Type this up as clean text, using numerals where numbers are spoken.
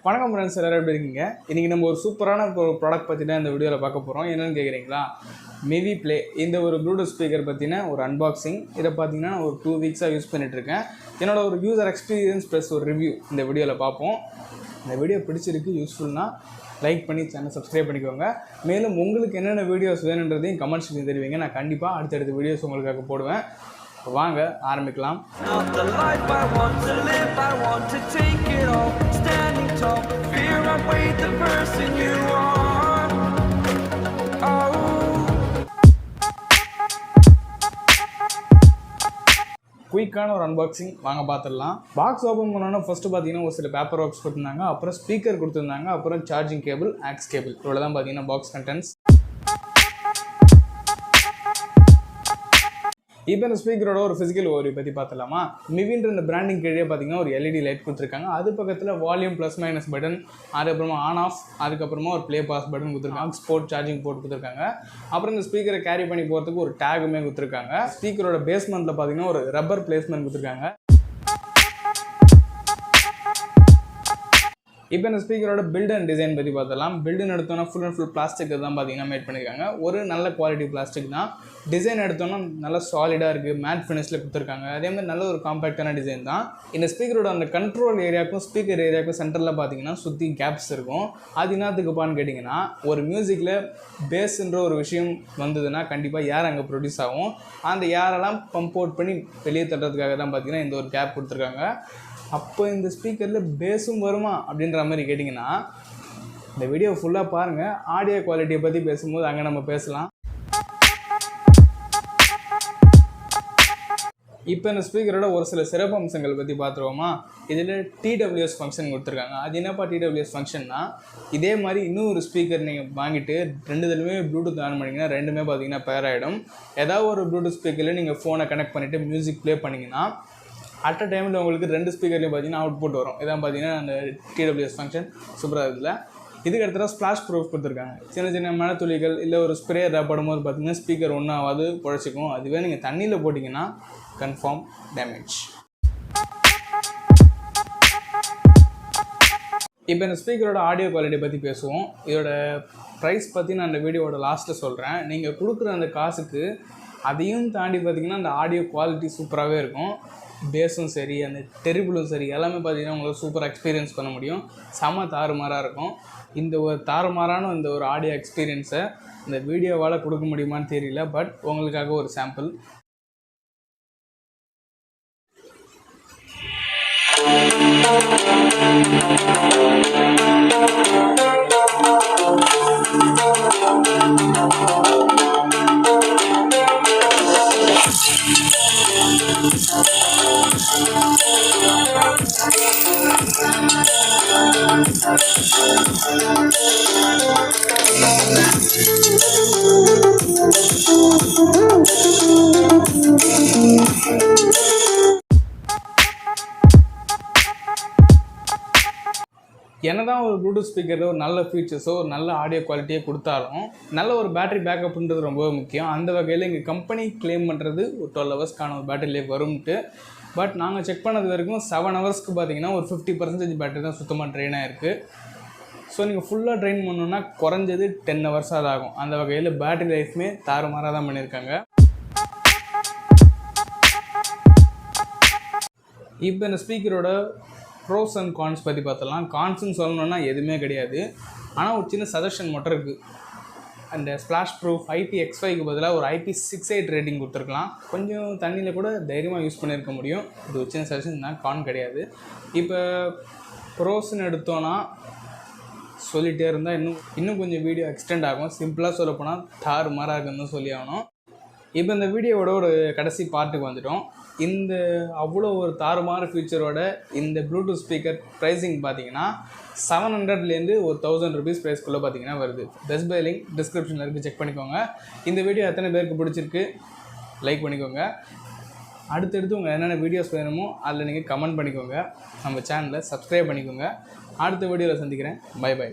வணக்கம் ஃப்ரெண்ட்ஸ், எல்லாரும் எப்படி இருக்கீங்க? இன்றைக்கி நம்ம ஒரு சூப்பரான ப்ராடக்ட் பற்றி தான் இந்த வீடியோவில் பார்க்க போகிறோம். என்னென்னு கேட்குறீங்களா? மிவி ப்ளே இந்த ஒரு ப்ளூடூத் ஸ்பீக்கர் பற்றின ஒரு அன்பாக்சிங். இதை பார்த்தீங்கன்னா ஒரு 2 வீக்ஸாக யூஸ் பண்ணிகிட்ருக்கேன். என்னோட ஒரு யூசர் எக்ஸ்பீரியன்ஸ் ப்ளஸ் ஒரு ரிவ்யூ இந்த வீடியோவில் பார்ப்போம். இந்த வீடியோ பிடிச்சிருக்கு, யூஸ்ஃபுல்னா லைக் பண்ணி சேனல் சப்ஸ்கிரைப் பண்ணிக்கோங்க. மேலும் உங்களுக்கு என்னென்ன வீடியோஸ் வேணுன்றதையும் கமெண்ட்ஸ் தெரிவிங்க. நான் கண்டிப்பாக அடுத்தடுத்த வீடியோஸ் உங்களுக்காக போடுவேன். வாங்க ஆரம்பிக்கலாம். குயிக்கான ஒரு அன்பாக்சிங் வாங்க பார்த்துடலாம். பாக்ஸ் ஓப்பன் பண்ணோன்னா ஃபஸ்ட்டு பார்த்தீங்கன்னா ஒரு சில பேப்பர் ஒர்க்ஸ் கொடுத்துருந்தாங்க, அப்புறம் ஸ்பீக்கர் கொடுத்துருந்தாங்க, அப்புறம் சார்ஜிங் கேபிள், ஆக்ஸ் கேபிள். இவ்வளோ தான் பார்த்தீங்கன்னா பாக்ஸ் கண்டென்ட்ஸ். இப்போ இந்த ஸ்பீக்கரோட ஒரு ஃபிசிக்கல் ஓவர்வியூ பற்றி பார்த்துலாமா? மிவின்ற இந்த பிராண்டிங் கீழே பார்த்தீங்கன்னா ஒரு எல்இடி லைட் கொடுத்துருக்காங்க. அது பக்கத்தில் வால்யூம் ப்ளஸ் மைனஸ் பட்டன், அதுக்கப்புறமா ஆன் ஆஃப், அதுக்கப்புறமா ஒரு ப்ளே பாஸ் பட்டன் கொடுத்துருக்காங்க. ஸ்போர்ட் சார்ஜிங் போர்ட் கொடுத்துருக்காங்க. அப்புறம் இந்த ஸ்பீக்கரை கேரி பண்ணி போகிறதுக்கு ஒரு டேகுமே கொடுத்துருக்காங்க. ஸ்பீக்கரோட பேஸ்மெண்ட்டில் பார்த்தீங்கன்னா ஒரு ரப்பர் பிளேஸ்மெண்ட் கொடுத்துருக்காங்க. இப்போ இந்த ஸ்பீக்கரோட பில்ட் அண்ட் டிசைன் பற்றி பார்த்தலாம். பில்டுன்னு எடுத்தோன்னா ஃபுல் அண்ட் ஃபுல் பிளாஸ்டிக் தான் பார்த்தீங்கன்னா மேட் பண்ணியிருக்காங்க. ஒரு நல்ல குவாலிட்டி பிளாஸ்டிக் தான். டிசைன் எடுத்தோன்னா நல்லா சாலிடாக இருக்குது, மேட் ஃபினிஷில் கொடுத்துருக்காங்க. அதே மாதிரி நல்ல ஒரு காம்பேக்டான டிசைன் தான். இந்த ஸ்பீக்கரோட அந்த கண்ட்ரோல் ஏரியாவுக்கும் ஸ்பீக்கர் ஏரியாவுக்கும் சென்டரில் பார்த்தீங்கன்னா சுற்றி கேப்ஸ் இருக்கும். அது என்னத்துக்குப்பான்னு கேட்டிங்கன்னா, ஒரு மியூசிக்கில் பேஸுன்ற ஒரு விஷயம் வந்ததுன்னா கண்டிப்பாக ஏர் அங்கே ப்ரொடியூஸ் ஆகும். அந்த ஏரெல்லாம் பம்ப் அவுட் பண்ணி வெளியே தட்டுறதுக்காக தான் பார்த்தீங்கன்னா இந்த ஒரு கேப் கொடுத்துருக்காங்க. அப்போ இந்த ஸ்பீக்கரில் பேஸும் வருமா அப்படின்ற மாதிரி கேட்டிங்கன்னா, இந்த வீடியோ ஃபுல்லாக பாருங்கள். ஆடியோ குவாலிட்டியை பற்றி பேசும்போது அங்கே நம்ம பேசலாம். இப்போ இந்த ஸ்பீக்கரோட ஒரு சில சிறப்பு அம்சங்கள் பற்றி பார்த்துருவோமா? இதில் டிடபிள்யூஎஸ் ஃபங்க்ஷன் கொடுத்துருக்காங்க. அது என்னப்பா டிடபிள்யூஎஸ் ஃபங்க்ஷன்னா, இதே மாதிரி இன்னும் ஒரு ஸ்பீக்கர் நீங்கள் வாங்கிட்டு ரெண்டுத்துலையுமே ப்ளூடூத் ஆன் பண்ணிங்கன்னா ரெண்டுமே பார்த்தீங்கன்னா பேர் ஆகிடும். ஏதாவது ஒரு ப்ளூடூத் ஸ்பீக்கரில் நீங்கள் ஃபோனை கனெக்ட் பண்ணிவிட்டு மியூசிக் ப்ளே பண்ணிங்கன்னா அட் அ டைமில் உங்களுக்கு 2 ஸ்பீக்கர்லேயும் பார்த்தீங்கன்னா அவுட்புட் வரும். இதான் பார்த்தீங்கன்னா அந்த டிடபிள்யூஎஸ் ஃபங்க்ஷன் சூப்பராக இருக்குல்ல. இதுக்கு அடுத்த ஸ்ப்ளாஷ் ப்ரூஃப் கொடுத்துருக்காங்க. சின்ன சின்ன மழை துளிகள் இல்லை ஒரு ஸ்ப்ரே படும்போது பார்த்தீங்கன்னா ஸ்பீக்கர் ஒன்றாவது குழைச்சிக்கும். அதுவே நீங்கள் தண்ணியில் போட்டிங்கன்னா கன்ஃபார்ம் டேமேஜ். இப்போ இந்த ஸ்பீக்கரோட ஆடியோ குவாலிட்டி பற்றி பேசுவோம். இதோட ப்ரைஸ் பற்றி நான் இந்த வீடியோட லாஸ்ட்டில் சொல்கிறேன். நீங்கள் கொடுக்குற அந்த காசுக்கு அதையும் தாண்டி பார்த்திங்கன்னா அந்த ஆடியோ குவாலிட்டி சூப்பராகவே இருக்கும். பேஸும் சரி, அந்த டெரிபிளும் சரி, எல்லாமே பார்த்திங்கன்னா உங்களுக்கு சூப்பராக எக்ஸ்பீரியன்ஸ் பண்ண முடியும். செம தாறுமாறாக இருக்கும். இந்த ஒரு தாறுமாறான இந்த ஒரு ஆடியோ எக்ஸ்பீரியன்ஸை இந்த வீடியோவால் கொடுக்க முடியுமான்னு தெரியல. பட் உங்களுக்காக ஒரு சாம்பிள். என்னதான் ஒரு ப்ளூடூத் ஸ்பீக்கரில் ஒரு நல்ல ஃபீச்சர்ஸோ ஒரு நல்ல ஆடியோ குவாலிட்டியை கொடுத்தாலும் நல்ல ஒரு பேட்டரி பேக்கப்ன்றது ரொம்ப முக்கியம். அந்த வகையில் எங்கள் கம்பெனி கிளைம் பண்ணுறது ஒரு 12 ஹவர்ஸ்க்கான ஒரு பேட்டரி லைஃப் வரும்ட்டு. பட் நாங்கள் செக் பண்ணது வரைக்கும் 7 ஹவர்ஸ்க்கு பார்த்தீங்கன்னா ஒரு 50% பேட்டரி தான் சுத்தமாக ட்ரெயின் ஆகிருக்கு. ஸோ நீங்கள் ஃபுல்லாக ட்ரெயின் பண்ணணுன்னா குறைஞ்சது 10 ஹவர்ஸாக தான் ஆகும். அந்த வகையில் பேட்டரி லைஃப்மே தாறுமாறாக தான் பண்ணியிருக்காங்க. இப்போ இந்த ஸ்பீக்கரோட ப்ரோஸ் அண்ட் கான்ஸ் பற்றி பார்த்தலாம். கான்ஸ்ன்னு சொல்லணுன்னா எதுவுமே கிடையாது. ஆனால் ஒரு சின்ன சஜஷன் மட்டும் இருக்குது. அந்த ஸ்ப்ளாஷ் ப்ரூஃப் IPX5க்கு பதிலாக ஒரு IP68 ரேட்டிங் கொடுத்துருக்கலாம். கொஞ்சம் தண்ணியில் கூட தைரியமாக யூஸ் பண்ணியிருக்க முடியும். இது ஒரு சின்ன சஜஷன் தான், கான் கிடையாது. இப்போ ப்ரோஸ்ன்னு எடுத்தோன்னா சொல்லிகிட்டே இருந்தால் இன்னும் கொஞ்சம் வீடியோ எக்ஸ்டெண்ட் ஆகும். சிம்பிளாக சொல்லப்போனால் தாறுமாறாக இருக்குன்னு சொல்லி ஆகணும். இப்போ இந்த வீடியோவோட ஒரு கடைசி பார்ட்டுக்கு வந்துட்டோம். இந்த அவ்வளோ ஒரு தாறுமாறு ஃபீச்சரோட இந்த ப்ளூடூத் ஸ்பீக்கர் ப்ரைஸிங் பார்த்தீங்கன்னா 700லேருந்து ஒரு 1000 ருபீஸ் ப்ரைஸ்க்குள்ளே பார்த்தீங்கன்னா வருது. பெஸ்ட் பை லிங்க் டிஸ்கிரிப்ஷனில் இருக்குது, செக் பண்ணிக்கோங்க. இந்த வீடியோ எத்தனை பேருக்கு பிடிச்சிருக்கு லைக் பண்ணிக்கோங்க. அடுத்தடுத்து உங்கள் என்னென்ன வீடியோஸ் வேணுமோ அதில் நீங்கள் கமெண்ட் பண்ணிக்கோங்க. நம்ம சேனலை சப்ஸ்கிரைப் பண்ணிக்கோங்க. அடுத்த வீடியோவில் சந்திக்கிறேன். Bye by.